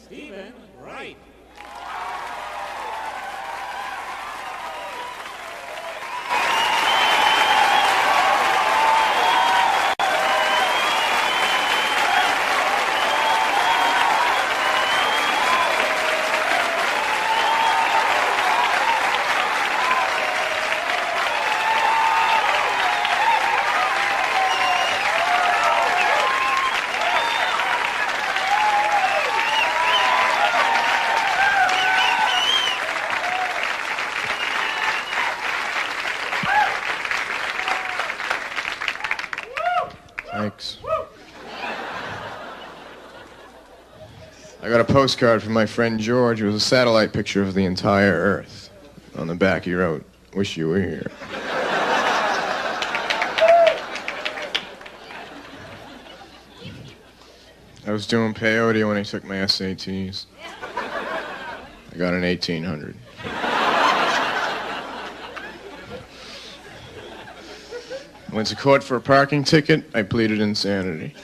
Steven Wright. Thanks. I got a postcard from my friend George. It was a satellite picture of the entire Earth. On the back he wrote, "Wish you were here." I was doing peyote when I took my SATs. I got an 1800. Went to court for a parking ticket. I pleaded insanity.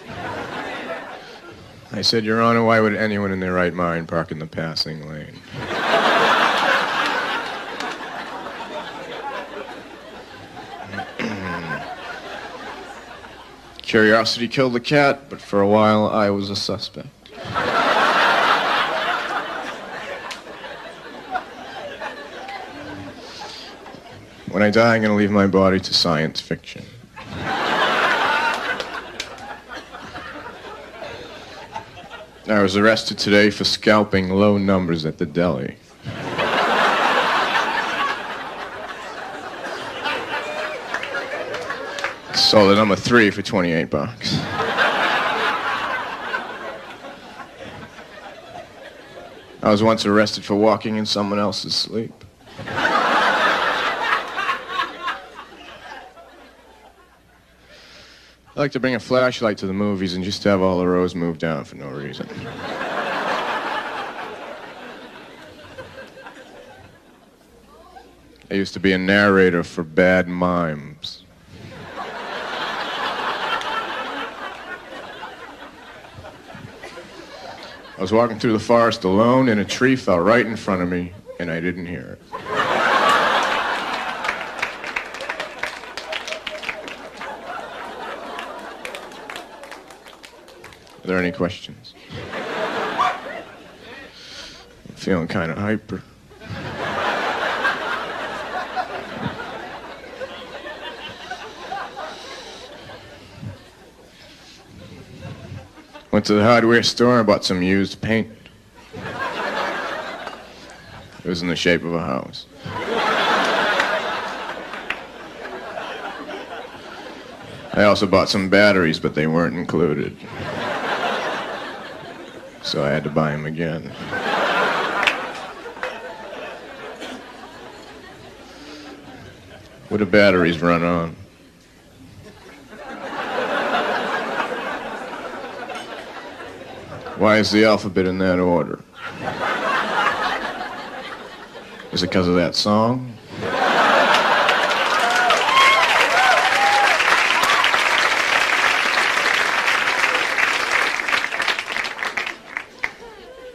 I said, "Your Honor, why would anyone in their right mind park in the passing lane?" Curiosity killed the cat, but for a while I was a suspect. When I die, I'm going to leave my body to science fiction. I was arrested today for scalping low numbers at the deli. Sold a number 3 for $28. I was once arrested for walking in someone else's sleep. I like to bring a flashlight to the movies and just have all the rows moved down for no reason. I used to be a narrator for bad mimes. I was walking through the forest alone and a tree fell right in front of me and I didn't hear it. Are there any questions? I'm feeling kind of hyper. Went to the hardware store and bought some used paint. It was in the shape of a house. I also bought some batteries, but they weren't included. So I had to buy them again. What do batteries run on? Why is the alphabet in that order? Is it because of that song?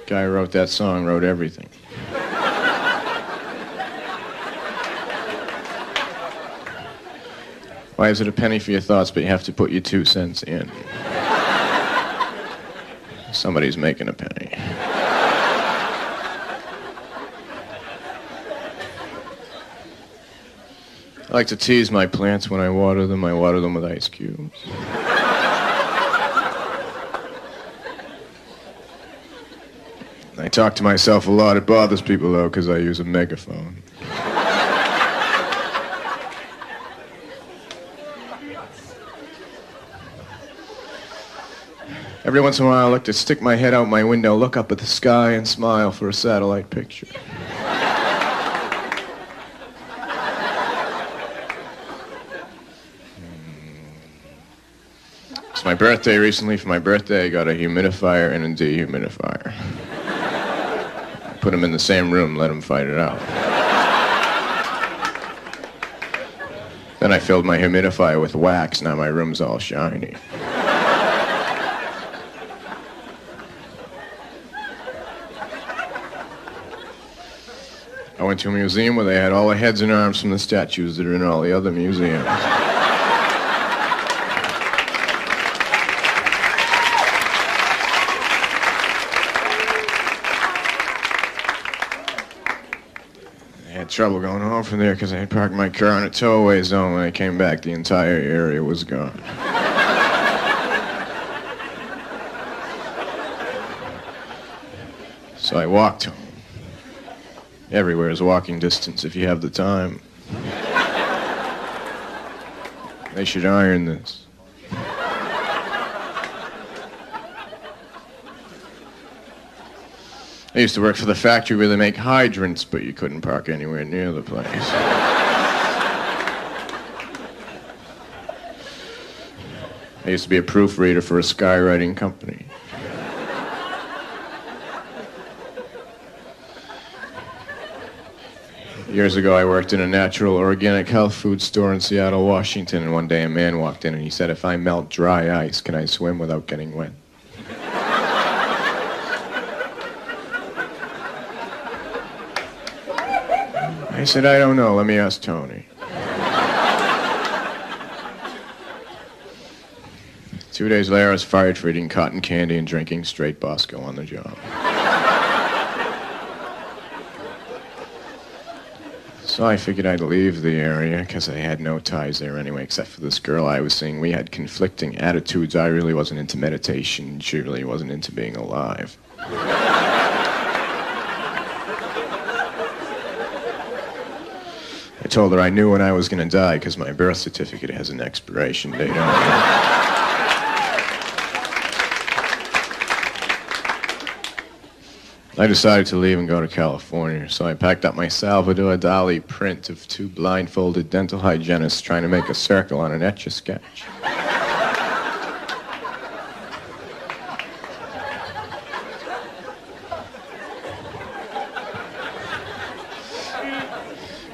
Guy who wrote that song wrote everything. Why is it a penny for your thoughts, but you have to put your 2 cents in? Somebody's making a penny. I like to tease my plants when I water them. I water them with ice cubes. I talk to myself a lot. It bothers people, though, because I use a megaphone. Every once in a while, I like to stick my head out my window, look up at the sky, and smile for a satellite picture. It's my birthday recently. For my birthday, I got a humidifier and a dehumidifier. Put them in the same room, let them fight it out. Then I filled my humidifier with wax. Now my room's all shiny. I went to a museum where they had all the heads and arms from the statues that are in all the other museums. I had trouble going home from there because I had parked my car in a towaway zone. When I came back, the entire area was gone. So I walked home. Everywhere is walking distance if you have the time. They should iron this. I used to work for the factory where they make hydrants, but you couldn't park anywhere near the place. I used to be a proofreader for a skywriting company. Years ago, I worked in a natural organic health food store in Seattle, Washington, and one day a man walked in and he said, "If I melt dry ice, can I swim without getting wet?" I said, "I don't know. Let me ask Tony." 2 days later, I was fired for eating cotton candy and drinking straight Bosco on the job. So I figured I'd leave the area because I had no ties there anyway, except for this girl I was seeing. We had conflicting attitudes. I really wasn't into meditation. She really wasn't into being alive. I told her I knew when I was going to die because my birth certificate has an expiration date on it. I decided to leave and go to California, so I packed up my Salvador Dali print of two blindfolded dental hygienists trying to make a circle on an Etch-a-Sketch.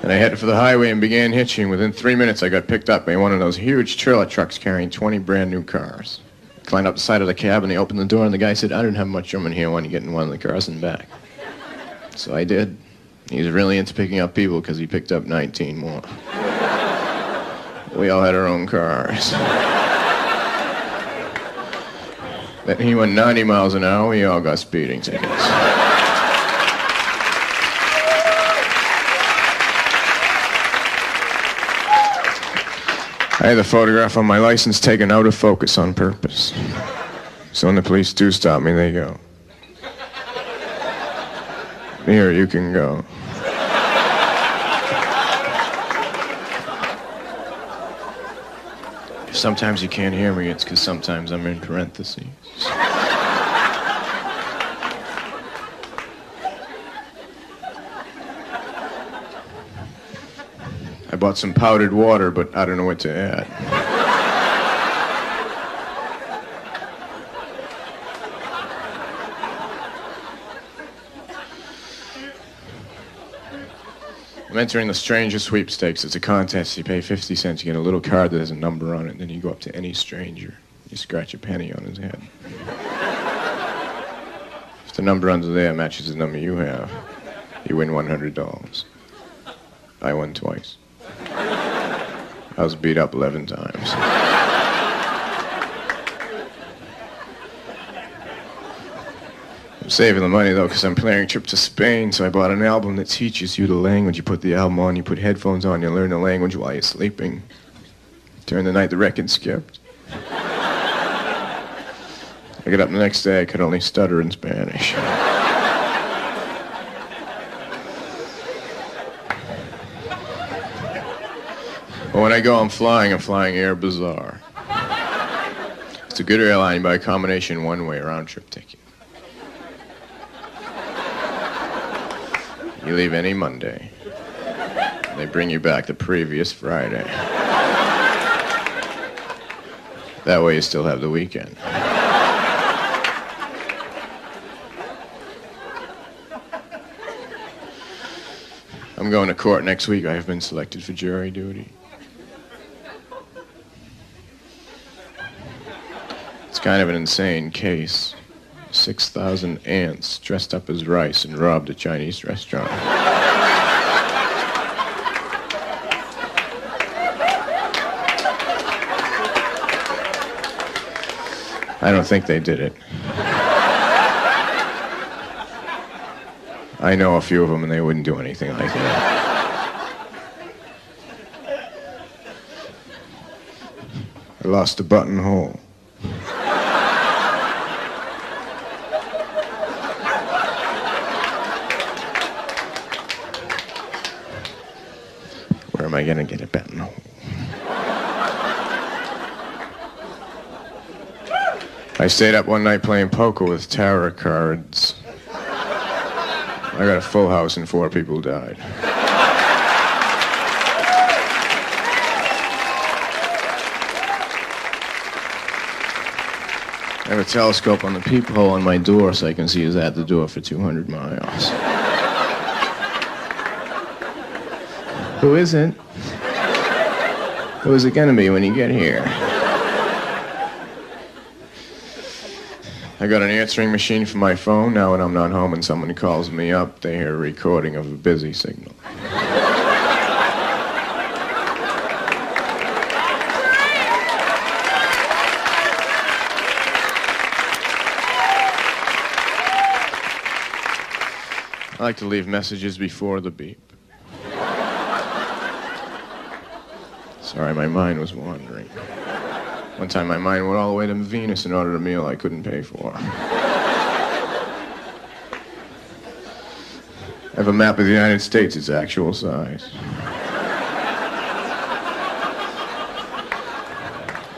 And I headed for the highway and began hitching. Within 3 minutes, I got picked up by one of those huge trailer trucks carrying 20 brand new cars. Climbed up the side of the cab and he opened the door and the guy said, "I don't have much room in here. Why don't you get in one of the cars and back?" So I did. He's really into picking up people because he picked up 19 more. We all had our own cars. Then he went 90 miles an hour. We all got speeding tickets. I had the photograph on my license taken out of focus on purpose. So when the police do stop me, they go, "Here, you can go." If sometimes you can't hear me, it's because sometimes I'm in parentheses. I bought some powdered water, but I don't know what to add. I'm entering the Stranger Sweepstakes. It's a contest. You pay 50 cents. You get a little card that has a number on it. And then you go up to any stranger. You scratch a penny on his head. If the number under there matches the number you have, you win $100. I won twice. I was beat up 11 times. I'm saving the money, though, because I'm planning a trip to Spain, so I bought an album that teaches you the language. You put the album on, you put headphones on, you learn the language while you're sleeping. During the night, the record skipped. I got up the next day, I could only stutter in Spanish. But when I go, I'm flying Air Bazaar. It's a good airline by a combination one-way round-trip ticket. You leave any Monday. They bring you back the previous Friday. That way you still have the weekend. I'm going to court next week. I have been selected for jury duty. It's kind of an insane case. 6,000 ants dressed up as rice and robbed a Chinese restaurant. I don't think they did it. I know a few of them, and they wouldn't do anything like that. I lost a buttonhole. Where am I going to get a buttonhole? I stayed up one night playing poker with tarot cards. I got a full house and 4 people died. I have a telescope on the peephole on my door so I can see who's at the door for 200 miles. Who isn't? Who is it gonna be when you get here? I got an answering machine for my phone. Now when I'm not home and someone calls me up, they hear a recording of a busy signal. I like to leave messages before the beep. Sorry, my mind was wandering. One time my mind went all the way to Venus and ordered a meal I couldn't pay for. I have a map of the United States, its actual size.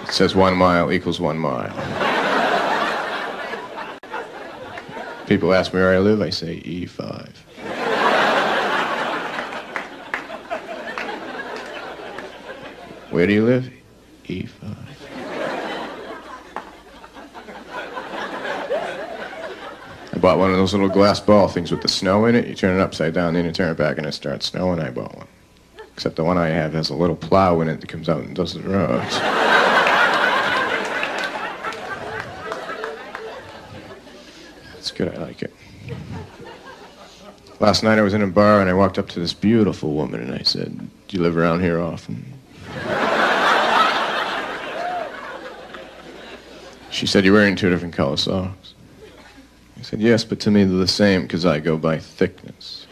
It says 1 mile equals 1 mile. People ask me where I live, I say E5. Where do you live? E5. I bought one of those little glass ball things with the snow in it. You turn it upside down, then you turn it back and it starts snowing. I bought one. Except the one I have has a little plow in it that comes out and does the roads. It's good, I like it. Last night I was in a bar and I walked up to this beautiful woman and I said, "Do you live around here often?" She said, "You're wearing 2 different color socks." I said, "Yes, but to me they're the same because I go by thickness."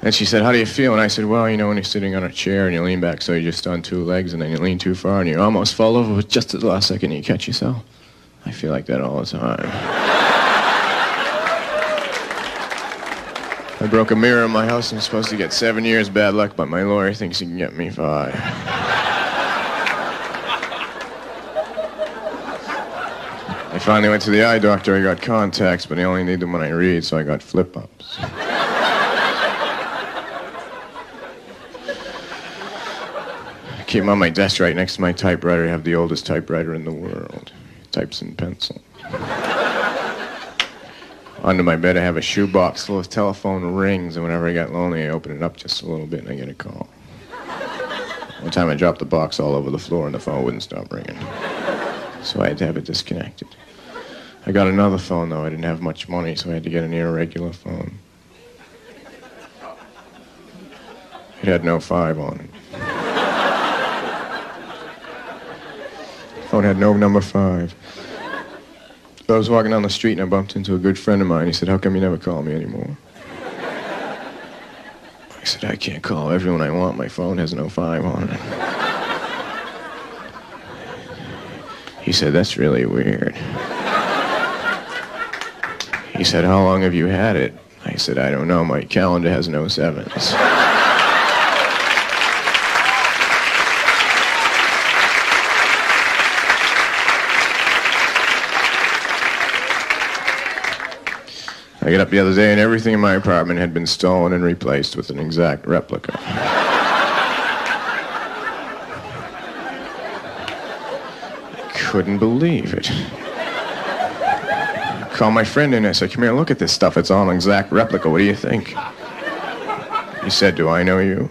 And she said, "How do you feel?" And I said, "Well, you know, when you're sitting on a chair and you lean back so you're just on 2 legs and then you lean too far and you almost fall over, but just at the last second you catch yourself. I feel like that all the time." I broke a mirror in my house and I'm supposed to get 7 years bad luck, but my lawyer thinks he can get me 5. I finally went to the eye doctor. I got contacts, but I only need them when I read, so I got flip-ups. I keep them on my desk right next to my typewriter. I have the oldest typewriter in the world. It types in pencil. Under my bed, I have a shoebox full of telephone rings, and whenever I get lonely, I open it up just a little bit, and I get a call. One time, I dropped the box all over the floor, and the phone wouldn't stop ringing. So I had to have it disconnected. I got another phone, though. I didn't have much money, so I had to get an irregular phone. It had no 5 on it. The phone had no number 5. I was walking down the street and I bumped into a good friend of mine. He said, "How come you never call me anymore?" I said, "I can't call everyone I want. My phone has no 5 on it." He said, "That's really weird." He said, "How long have you had it?" I said, "I don't know. My calendar has no 7s. I got up the other day and everything in my apartment had been stolen and replaced with an exact replica. I couldn't believe it. I called my friend in and I said, "Come here, look at this stuff. It's all an exact replica. What do you think?" He said, "Do I know you?"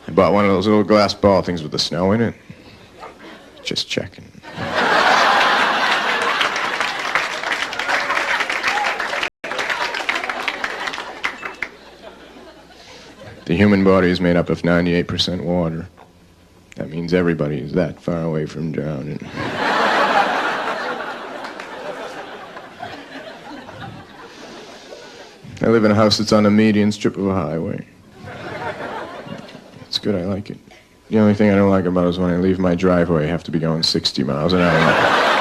I bought one of those little glass ball things with the snow in it. Just checking. The human body is made up of 98% water. That means everybody is that far away from drowning. I live in a house that's on a median strip of a highway. It's good, I like it. The only thing I don't like about it is when I leave my driveway, I have to be going 60 miles an hour.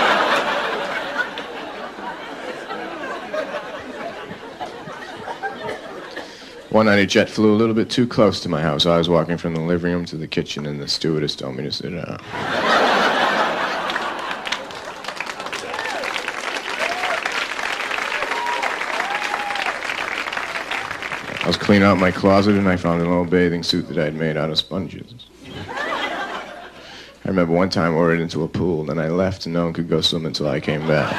One night a jet flew a little bit too close to my house. I was walking from the living room to the kitchen and the stewardess told me to sit down. I was cleaning out my closet and I found an old bathing suit that I had made out of sponges. I remember one time I ordered into a pool, then I left and no one could go swim until I came back.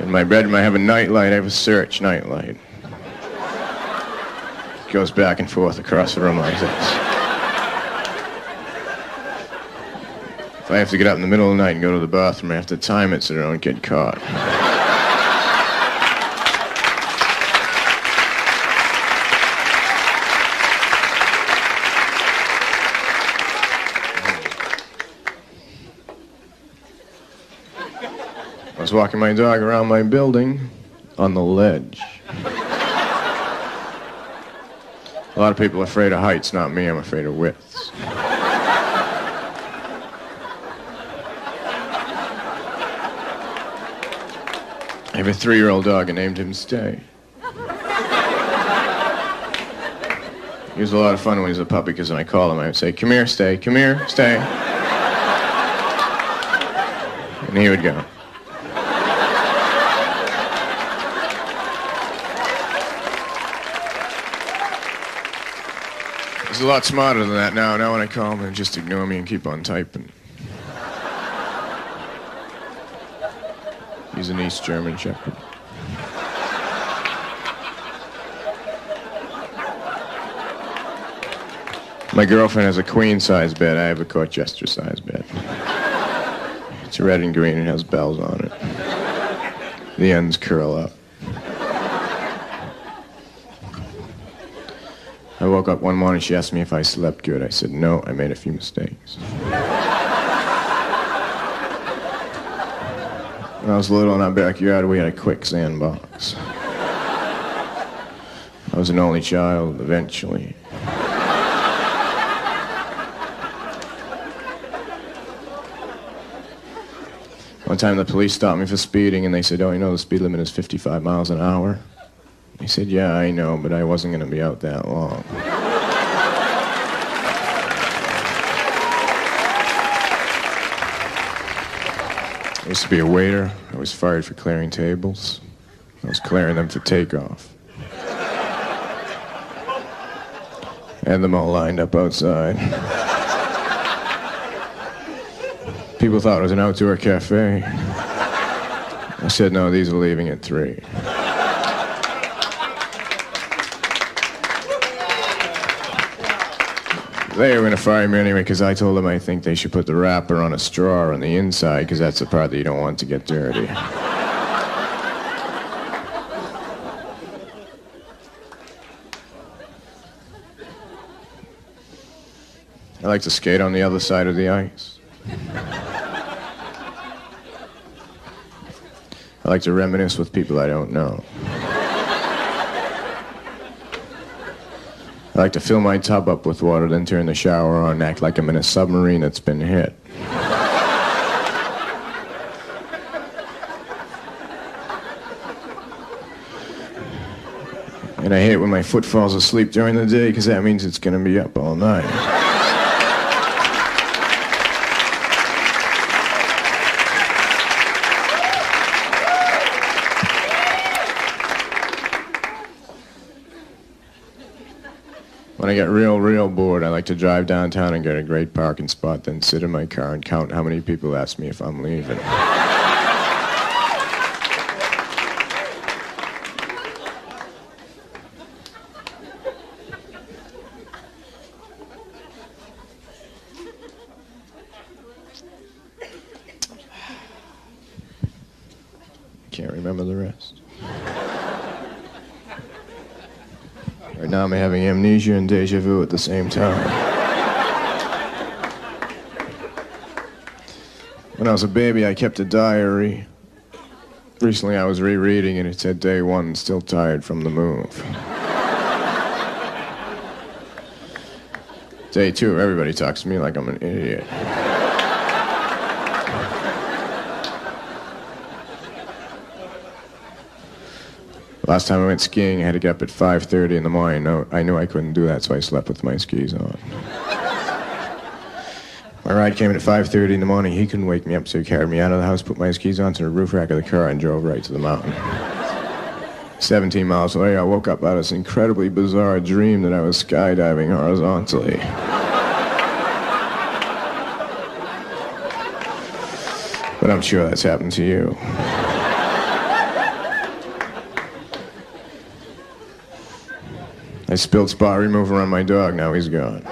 In my bedroom, I have a nightlight. I have a search nightlight. It goes back and forth across the room like this. If I have to get up in the middle of the night and go to the bathroom, I have to time it so I don't get caught. I was walking my dog around my building on the ledge. A lot of people are afraid of heights, not me. I'm afraid of widths. I have a 3-year-old dog and named him Stay. He was a lot of fun when he was a puppy because when I call him, I would say, "Come here, Stay. Come here, Stay." And he would go. He's a lot smarter than that now. Now when I call him, he'll just ignore me and keep on typing. He's an East German Shepherd. My girlfriend has a queen-size bed. I have a Colchester-size bed. It's red and green and has bells on it. The ends curl up. I woke up one morning, she asked me if I slept good. I said, no, I made a few mistakes. When I was little in our backyard, we had a quicksand box. I was an only child, eventually. One time the police stopped me for speeding and they said, "Oh, you know the speed limit is 55 miles an hour?" I said, "Yeah, I know, but I wasn't going to be out that long." I used to be a waiter. I was fired for clearing tables. I was clearing them for takeoff. I had them all lined up outside. People thought it was an outdoor cafe. I said, no, these are leaving at 3. They were going to fire me anyway because I told them I think they should put the wrapper on a straw on the inside because that's the part that you don't want to get dirty. I like to skate on the other side of the ice. I like to reminisce with people I don't know. I like to fill my tub up with water, then turn the shower on and act like I'm in a submarine that's been hit. And I hate when my foot falls asleep during the day because that means it's going to be up all night. When I get real bored, I like to drive downtown and get a great parking spot, then sit in my car and count how many people ask me if I'm leaving. remember the rest. Right now I'm having amnesia and deja vu at the same time. When I was a baby, I kept a diary. Recently I was rereading and it said day 1, still tired from the move. Day 2, everybody talks to me like I'm an idiot. Last time I went skiing, I had to get up at 5:30 in the morning. No, I knew I couldn't do that, so I slept with my skis on. My ride came in at 5:30 in the morning. He couldn't wake me up, so he carried me out of the house, put my skis onto the roof rack of the car, and drove right to the mountain. 17 miles away, I woke up out of this incredibly bizarre dream that I was skydiving horizontally. But I'm sure that's happened to you. I spilled spot remover on my dog, now he's gone.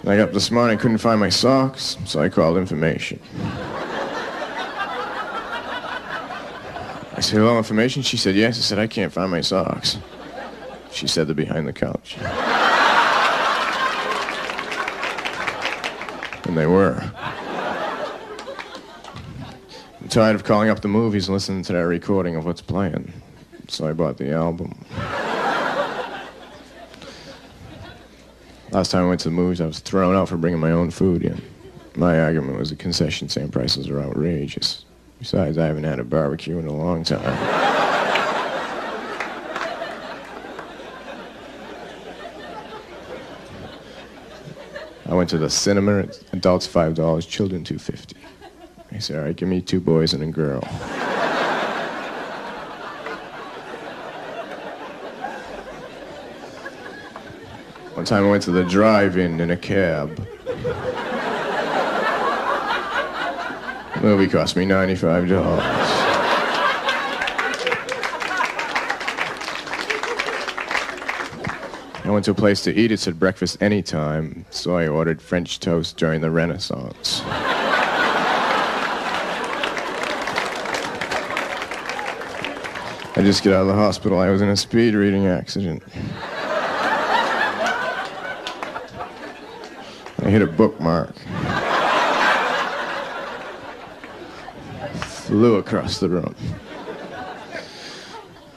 I got up this morning, couldn't find my socks, so I called information. I said, hello, information? She said, yes. I said, I can't find my socks. She said they're behind the couch. And they were. I'm tired of calling up the movies and listening to that recording of what's playing. So I bought the album. Last time I went to the movies, I was thrown out for bringing my own food in. My argument was the concession stand prices are outrageous. Besides, I haven't had a barbecue in a long time. I went to the cinema, adults $5, children $2.50. I said, all right, give me 2 boys and a girl. One time I went to the drive-in in a cab. The movie cost me $95. I went to a place to eat. It said breakfast anytime, so I ordered French toast during the Renaissance. I just got out of the hospital. I was in a speed reading accident. I hit a bookmark. Flew across the room.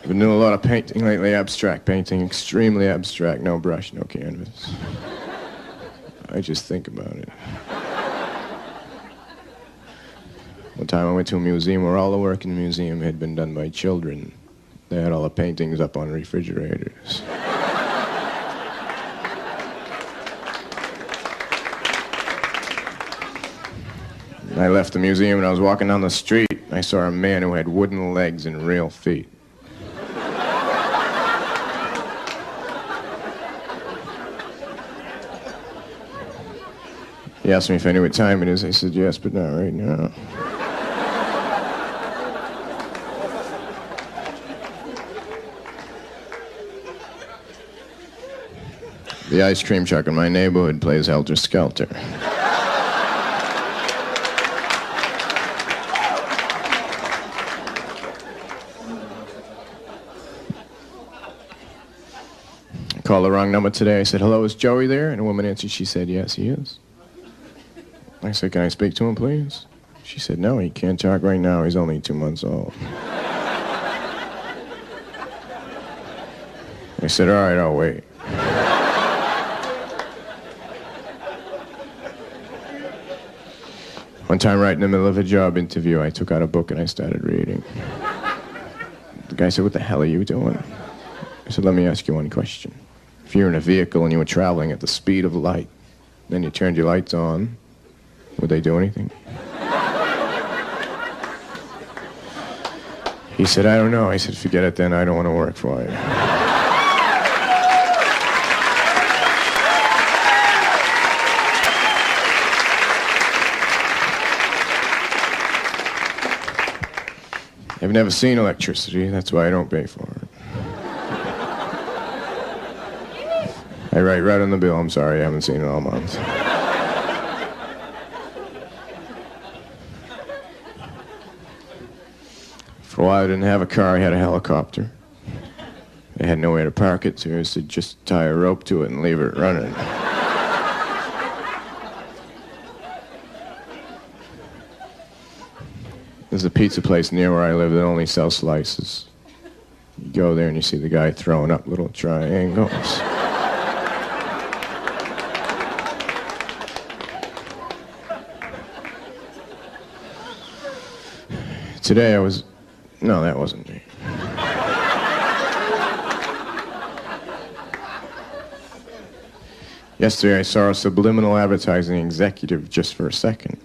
I've been doing a lot of painting lately, abstract painting, extremely abstract, no brush, no canvas. I just think about it. One time I went to a museum where all the work in the museum had been done by children. They had all the paintings up on refrigerators. I left the museum and I was walking down the street. I saw a man who had wooden legs and real feet. He asked me if I knew what time it is. I said, yes, but not right now. The ice cream truck in my neighborhood plays Helter Skelter. I called the wrong number today. I said, hello, is Joey there? And a woman answered. She said, yes, he is. I said, can I speak to him, please? She said, no, he can't talk right now. He's only 2 months old. I said, all right, I'll wait. One time, right in the middle of a job interview, I took out a book and I started reading. The guy said, what the hell are you doing? I said, let me ask you one question. If you're in a vehicle and you were traveling at the speed of light, then you turned your lights on, would they do anything? He said, I don't know. I said, forget it then. I don't want to work for you. I've never seen electricity. That's why I don't pay for it. I write right on the bill, I'm sorry, I haven't seen it all month. For a while I didn't have a car, I had a helicopter. I had nowhere to park it, so I used to just tie a rope to it and leave it running. There's a pizza place near where I live that only sells slices. You go there and you see the guy throwing up little triangles. Today I was... No, that wasn't me. Yesterday I saw a subliminal advertising executive just for a second.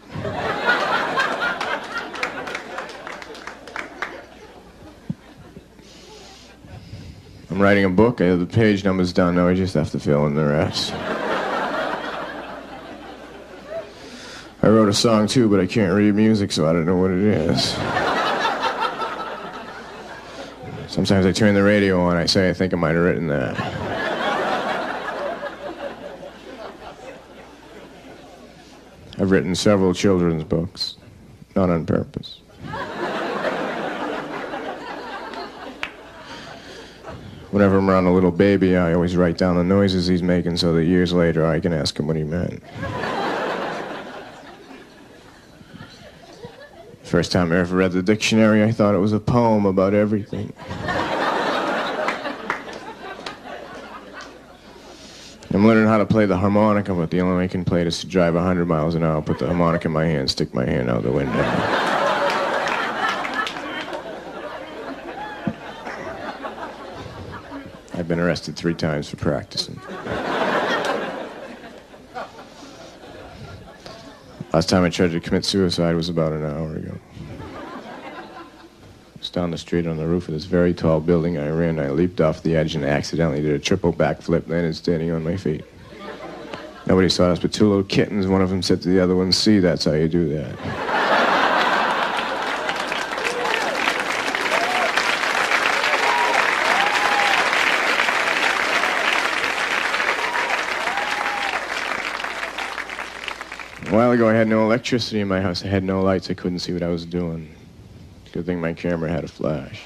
I'm writing a book, I have the page numbers done, now I just have to fill in the rest. I wrote a song too, but I can't read music, so I don't know what it is. Sometimes I turn the radio on, I say I think I might have written that. I've written several children's books, not on purpose. Whenever I'm around a little baby, I always write down the noises he's making so that years later I can ask him what he meant. First time I ever read the dictionary, I thought it was a poem about everything. I'm learning how to play the harmonica, but the only way I can play it is to drive 100 miles an hour, put the harmonica in my hand, stick my hand out the window. I've been arrested 3 times for practicing. Last time I tried to commit suicide was about an hour ago. I was down the street on the roof of this very tall building. I leaped off the edge and accidentally did a triple backflip, landed standing on my feet. Nobody saw us but 2 little kittens. One of them said to the other one, "See, that's how you do that." A while ago, I had no electricity in my house. I had no lights. I couldn't see what I was doing. Good thing my camera had a flash.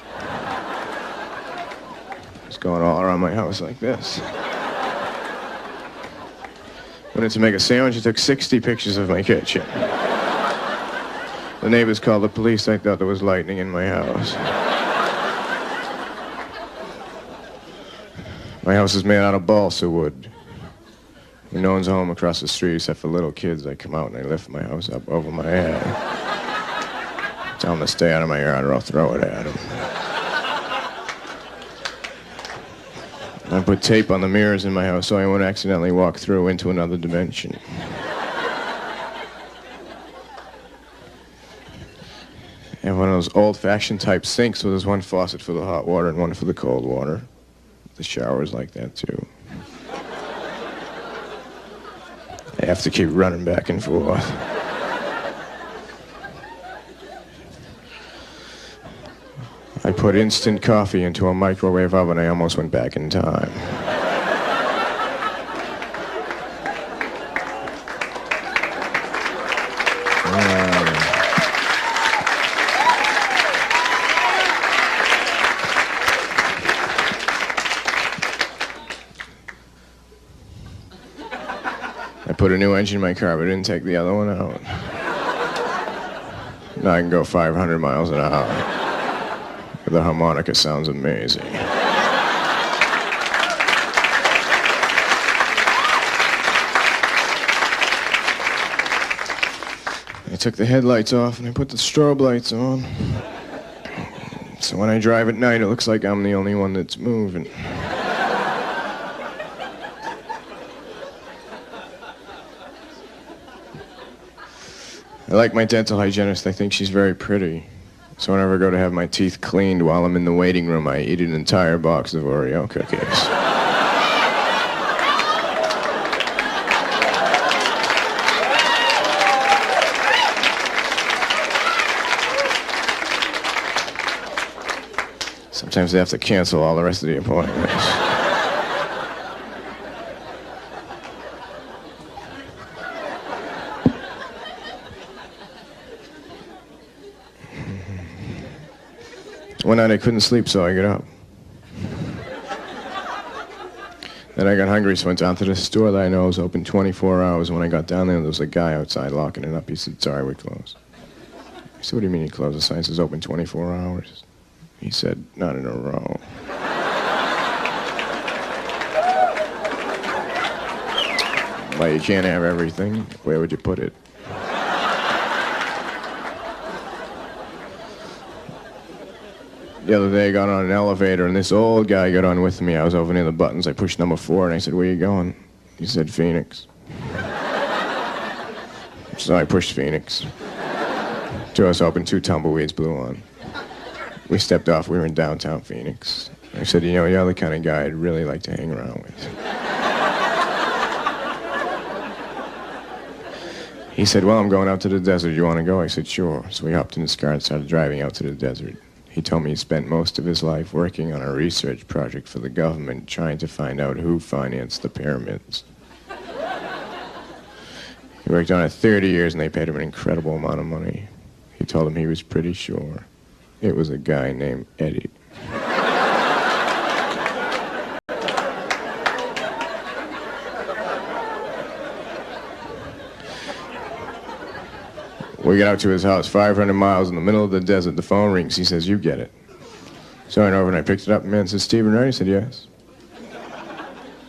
It was going all around my house like this. Wanted to make a sandwich. I took 60 pictures of my kitchen. The neighbors called the police. I thought there was lightning in my house. My house is made out of balsa wood. When no one's home across the street except for little kids, I come out and I lift my house up over my head. Tell them to stay out of my yard or I'll throw it at them. I put tape on the mirrors in my house so I won't accidentally walk through into another dimension. I have one of those old-fashioned type sinks where there's one faucet for the hot water and one for the cold water. The shower's like that too. I have to keep running back and forth. I put instant coffee into a microwave oven. I almost went back in time. I put a new engine in my car, but I didn't take the other one out. Now I can go 500 miles an hour. The harmonica sounds amazing. I took the headlights off and I put the strobe lights on. So when I drive at night, it looks like I'm the only one that's moving. I like my dental hygienist. I think she's very pretty. So whenever I go to have my teeth cleaned while I'm in the waiting room, I eat an entire box of Oreo cookies. Sometimes they have to cancel all the rest of the appointments. One night I couldn't sleep, so I got up. Then I got hungry, so I went down to the store that I know was open 24 hours. When I got down there was a guy outside locking it up. He said, sorry, we're closed. I said, what do you mean you closed? The sign says open 24 hours. He said, not in a row. Well, you can't have everything. Where would you put it? The other day I got on an elevator and this old guy got on with me. I was over near the buttons. I pushed number 4 and I said, where you going? He said, Phoenix. So I pushed Phoenix. 2 of us opened, 2 tumbleweeds blew on. We stepped off. We were in downtown Phoenix. I said, you know, you're the kind of guy I'd really like to hang around with. He said, well, I'm going out to the desert. You want to go? I said, sure. So we hopped in his car and started driving out to the desert. He told me he spent most of his life working on a research project for the government, trying to find out who financed the pyramids. He worked on it 30 years, and they paid him an incredible amount of money. He told him he was pretty sure it was a guy named Eddie. We get out to his house, 500 miles in the middle of the desert. The phone rings. He says, you get it. So I went over and I picked it up. The man says, Steven Wright? I said, yes.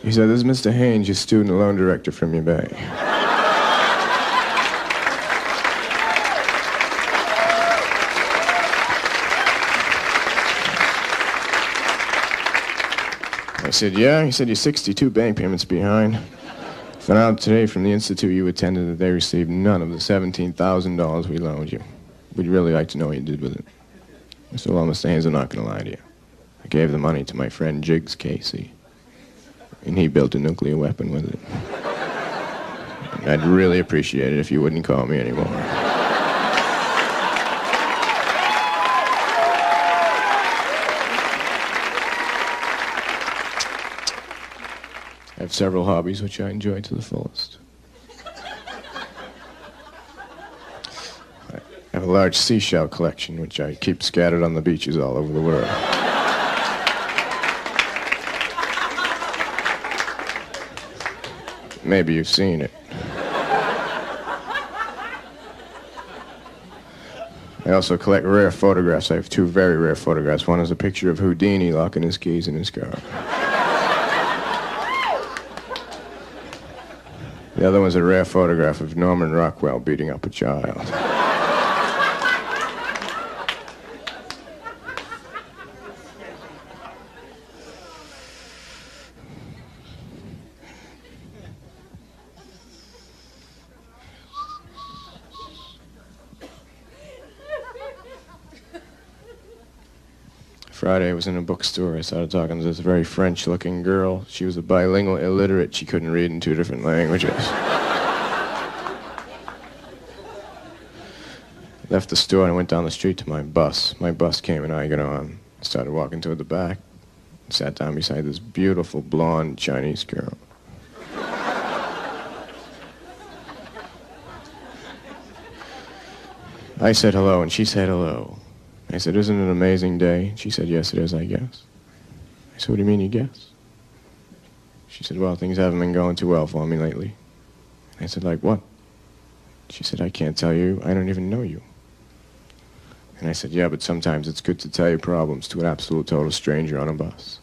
He said, this is Mr. Haynes, your student loan director from your bank. I said, yeah. He said, you're 62 bank payments behind. Found out today from the institute you attended that they received none of the $17,000 we loaned you. We'd really like to know what you did with it. I said, well, Mr. Haynes, I'm not going to lie to you. I gave the money to my friend Jiggs Casey, and he built a nuclear weapon with it. And I'd really appreciate it if you wouldn't call me anymore. I have several hobbies which I enjoy to the fullest. I have a large seashell collection which I keep scattered on the beaches all over the world. Maybe you've seen it. I also collect rare photographs. I have 2 very rare photographs. One is a picture of Houdini locking his keys in his car. The other one's a rare photograph of Norman Rockwell beating up a child. Friday I was in a bookstore. I started talking to this very French-looking girl. She was a bilingual illiterate. She couldn't read in 2 different languages. Left the store and went down the street to my bus. My bus came and I got on. Started walking toward the back. Sat down beside this beautiful blonde Chinese girl. I said hello and she said hello. I said, isn't it an amazing day? She said, yes, it is, I guess. I said, what do you mean you guess? She said, well, things haven't been going too well for me lately. I said, like what? She said, I can't tell you. I don't even know you. And I said, yeah, but sometimes it's good to tell your problems to an absolute total stranger on a bus.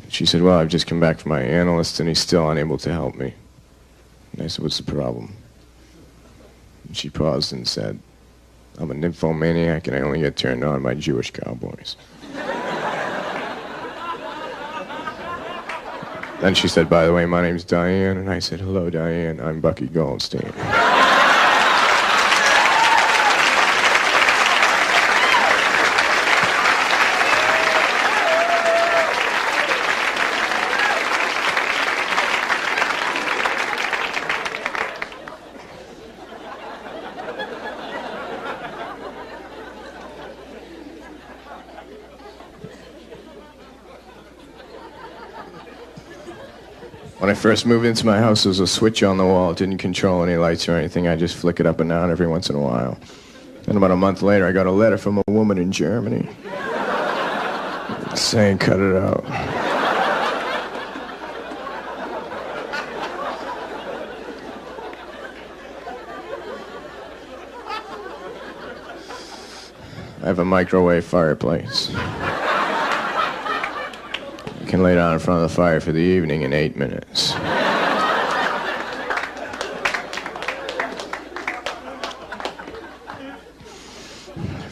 She said, well, I've just come back from my analyst and he's still unable to help me. And I said, what's the problem? And she paused and said, I'm a nymphomaniac and I only get turned on by Jewish cowboys. Then she said, by the way, my name's Diane. And I said, hello, Diane. I'm Bucky Goldstein. When I first moved into my house, there was a switch on the wall. It didn't control any lights or anything. I just flick it up and down every once in a while. Then about a month later, I got a letter from a woman in Germany saying, cut it out. I have a microwave fireplace. You can lay down in front of the fire for the evening in 8 minutes.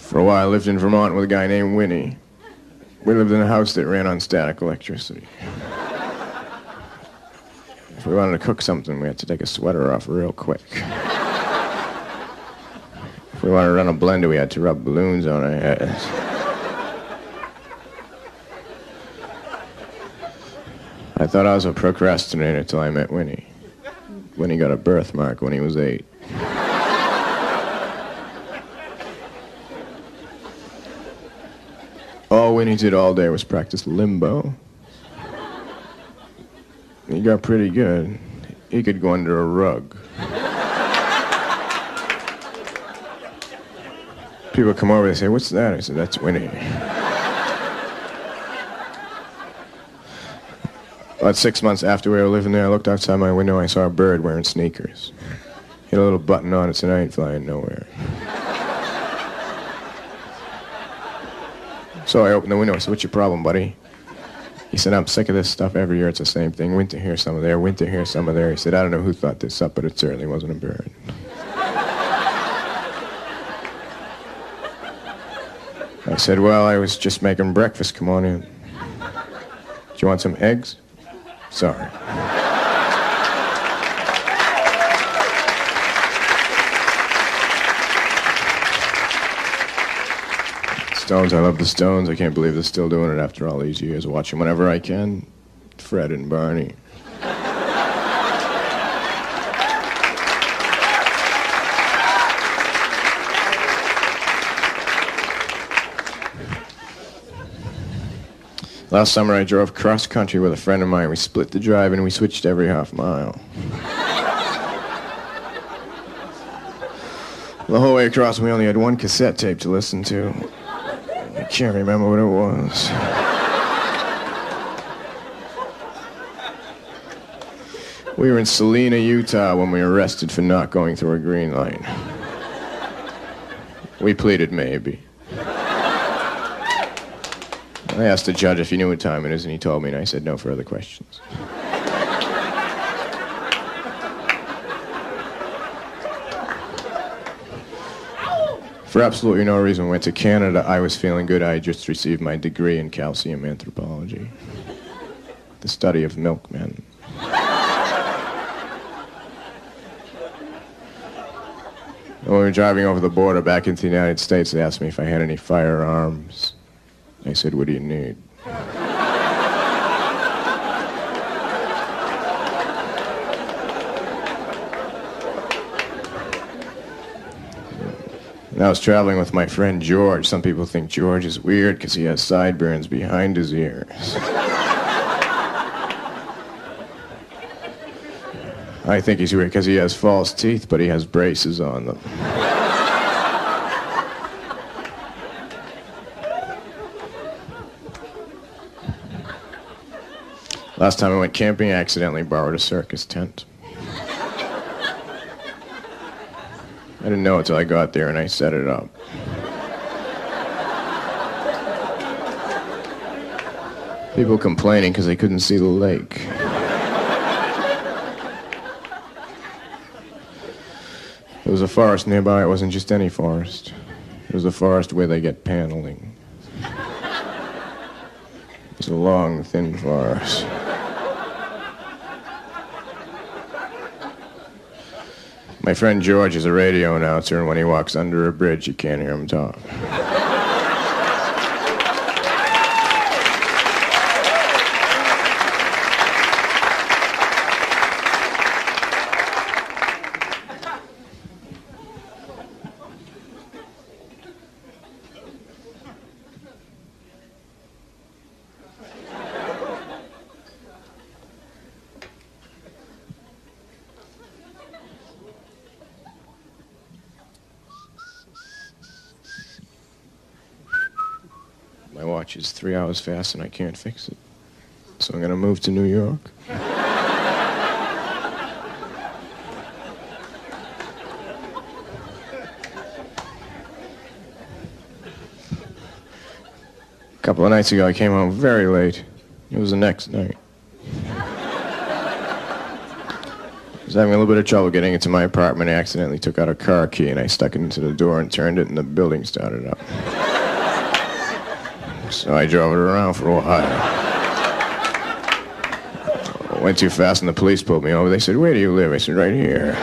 For a while, I lived in Vermont with a guy named Winnie. We lived in a house that ran on static electricity. If we wanted to cook something, we had to take a sweater off real quick. If we wanted to run a blender, we had to rub balloons on our heads. I thought I was a procrastinator till I met Winnie. Winnie got a birthmark when he was 8. All Winnie did all day was practice limbo. He got pretty good. He could go under a rug. People come over and say, what's that? I said, that's Winnie. About 6 months after we were living there, I looked outside my window, I saw a bird wearing sneakers. He had a little button on it, so I ain't flying nowhere. So I opened the window, I said, what's your problem, buddy? He said, I'm sick of this stuff every year, it's the same thing. Winter here, summer there, winter here, summer there. He said, I don't know who thought this up, but it certainly wasn't a bird. I said, well, I was just making breakfast, come on in. Do you want some eggs? Sorry. Stones, I love the Stones. I can't believe they're still doing it after all these years. Watch them whenever I can. Fred and Barney. Last summer I drove cross country with a friend of mine. We split the drive and we switched every half mile. The whole way across we only had one cassette tape to listen to. I can't remember what it was. We were in Salina, Utah when we were arrested for not going through a green light. We pleaded maybe. I asked the judge if he knew what time it is, and he told me, and I said no further questions. For absolutely no reason, we went to Canada. I was feeling good. I had just received my degree in calcium anthropology, the study of milkmen. When we were driving over the border back into the United States, they asked me if I had any firearms. I said, what do you need? And I was traveling with my friend George. Some people think George is weird because he has sideburns behind his ears. I think he's weird because he has false teeth, but he has braces on them. Last time I went camping, I accidentally borrowed a circus tent. I didn't know it till I got there and I set it up. People complaining because they couldn't see the lake. There was a forest nearby. It wasn't just any forest. It was a forest where they get paneling. It was a long, thin forest. My friend George is a radio announcer, and when he walks under a bridge, you can't hear him talk. watch is 3 hours fast and I can't fix it. So I'm going to move to New York. A couple of nights ago, I came home very late. It was the next night. I was having a little bit of trouble getting into my apartment. I accidentally took out a car key and I stuck it into the door and turned it and the building started up. So I drove it around for a while. I went too fast and the police pulled me over. They said, "Where do you live?" I said, "Right here."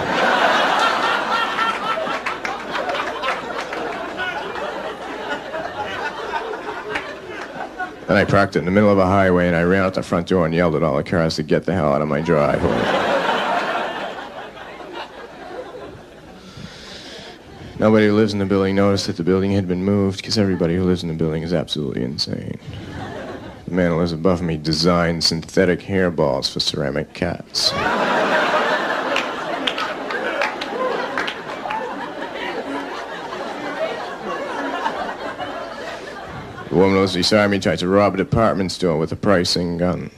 Then I parked it in the middle of a highway and I ran out the front door and yelled at all the cars to get the hell out of my driveway. Nobody who lives in the building noticed that the building had been moved because everybody who lives in the building is absolutely insane. The man who lives above me designed synthetic hairballs for ceramic cats. The woman who was beside me tried to rob a department store with a pricing gun.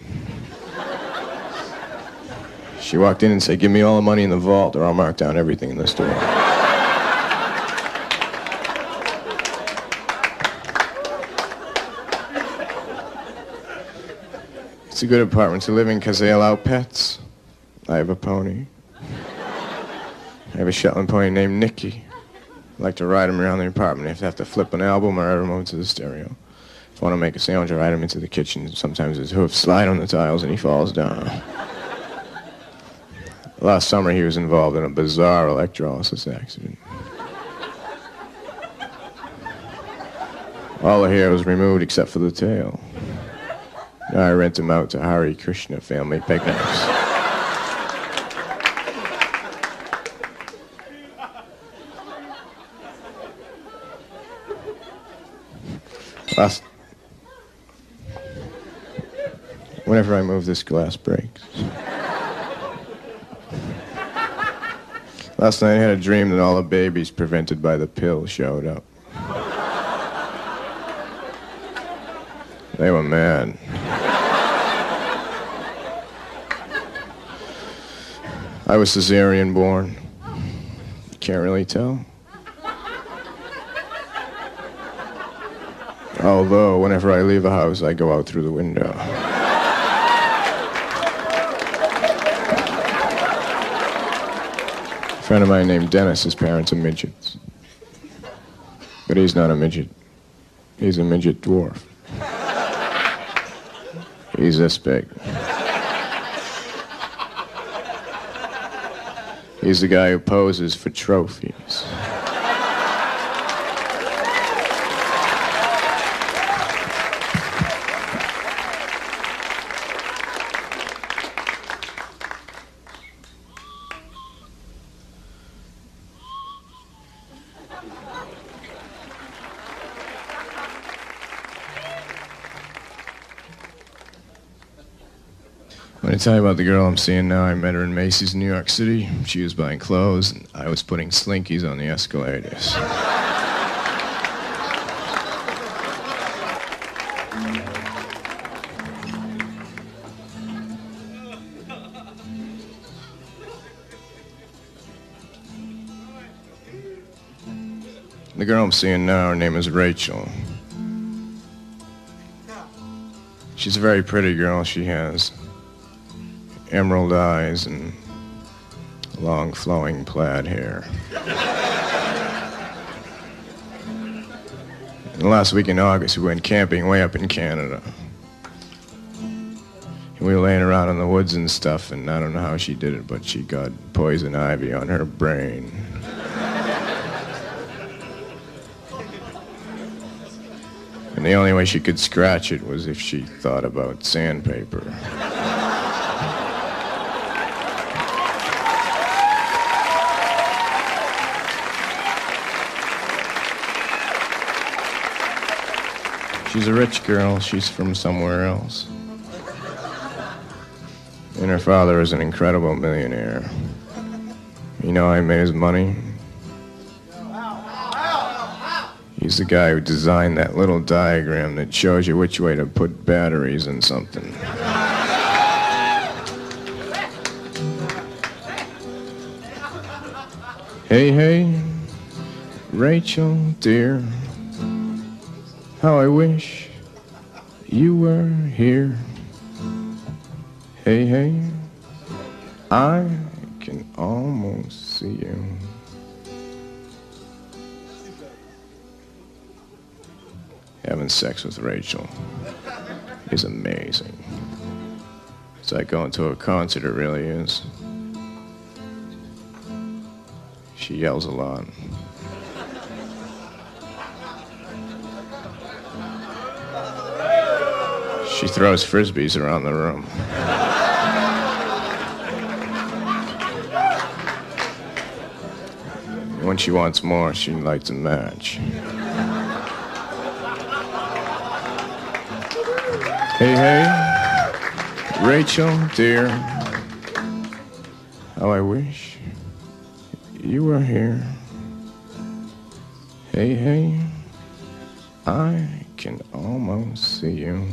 She walked in and said, "Give me all the money in the vault or I'll mark down everything in the store." It's a good apartment to live in because they allow pets. I have a pony. I have a Shetland pony named Nicky. I like to ride him around the apartment. If I have to flip an album or add him over to the stereo. If I want to make a sandwich, I ride him into the kitchen. Sometimes his hoofs slide on the tiles and he falls down. Last summer he was involved in a bizarre electrolysis accident. All the hair was removed except for the tail. Now I rent him out to Hare Krishna family picnics. Whenever I move, this glass breaks. Last night I had a dream that all the babies prevented by the pill showed up. They were mad. I was cesarean born. Can't really tell. Although, whenever I leave a house, I go out through the window. A friend of mine named Dennis, his parents are midgets. But he's not a midget. He's a midget dwarf. He's this big. He's the guy who poses for trophies. I'm going to tell you about the girl I'm seeing now. I met her in Macy's in New York City. She was buying clothes, and I was putting slinkies on the escalators. The girl I'm seeing now, her name is Rachel. She's a very pretty girl. She has emerald eyes and long flowing plaid hair. And last week in August we went camping way up in Canada. And we were laying around in the woods and stuff, and I don't know how she did it, but she got poison ivy on her brain. And the only way she could scratch it was if she thought about sandpaper. She's a rich girl. She's from somewhere else. And her father is an incredible millionaire. You know how he made his money? He He's the guy who designed that little diagram that shows you which way to put batteries in something. Hey, hey, Rachel, dear, how I wish you were here. Hey, hey, I can almost see you. Having sex with Rachel is amazing. It's like going to a concert, it really is. She yells a lot. She throws frisbees around the room. When she wants more, she lights a match. Hey, hey, Rachel, dear, how I wish you were here. Hey, hey, I can almost see you.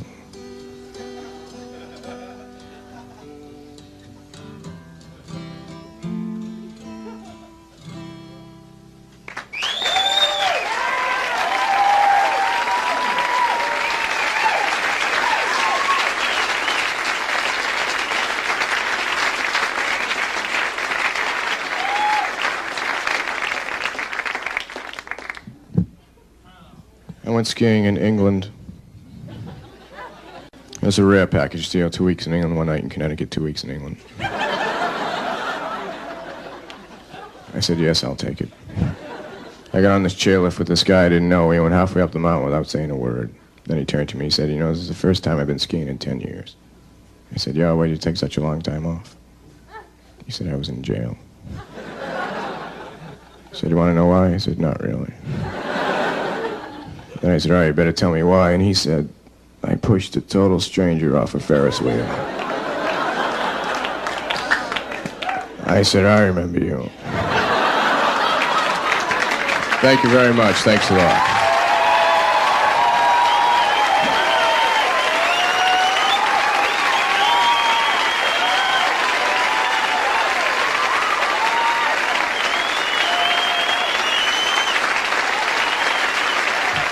I went skiing in England. It was a rare package deal, 2 weeks in England, 1 night in Connecticut, 2 weeks in England. I said, yes, I'll take it. I got on this chairlift with this guy I didn't know. We went halfway up the mountain without saying a word. Then he turned to me and said, you know, this is the first time I've been skiing in 10 years. I said, yeah, why did you take such a long time off? He said, I was in jail. I said, you want to know why? I said, not really. Then I said, all right, you better tell me why. And he said, I pushed a total stranger off a Ferris wheel. I said, I remember you. Thank you very much. Thanks a lot.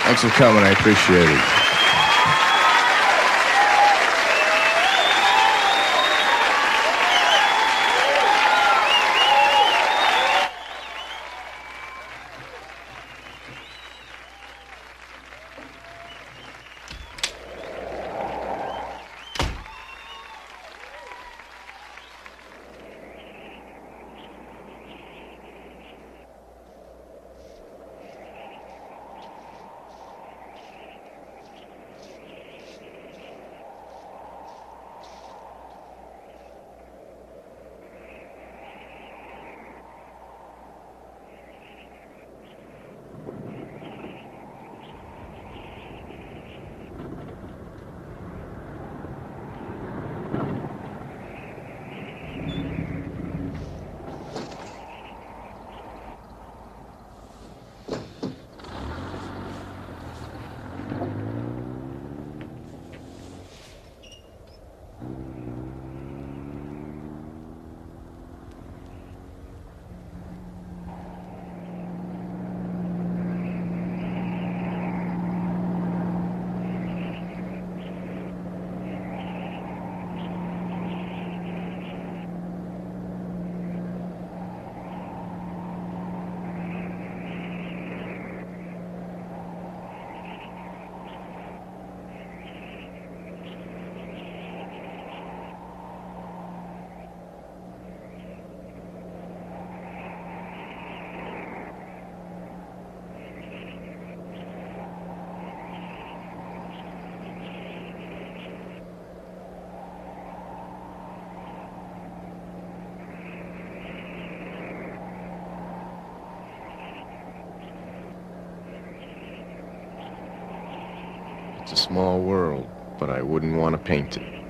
Thanks for coming. I appreciate it. It's a small world, but I wouldn't want to paint it.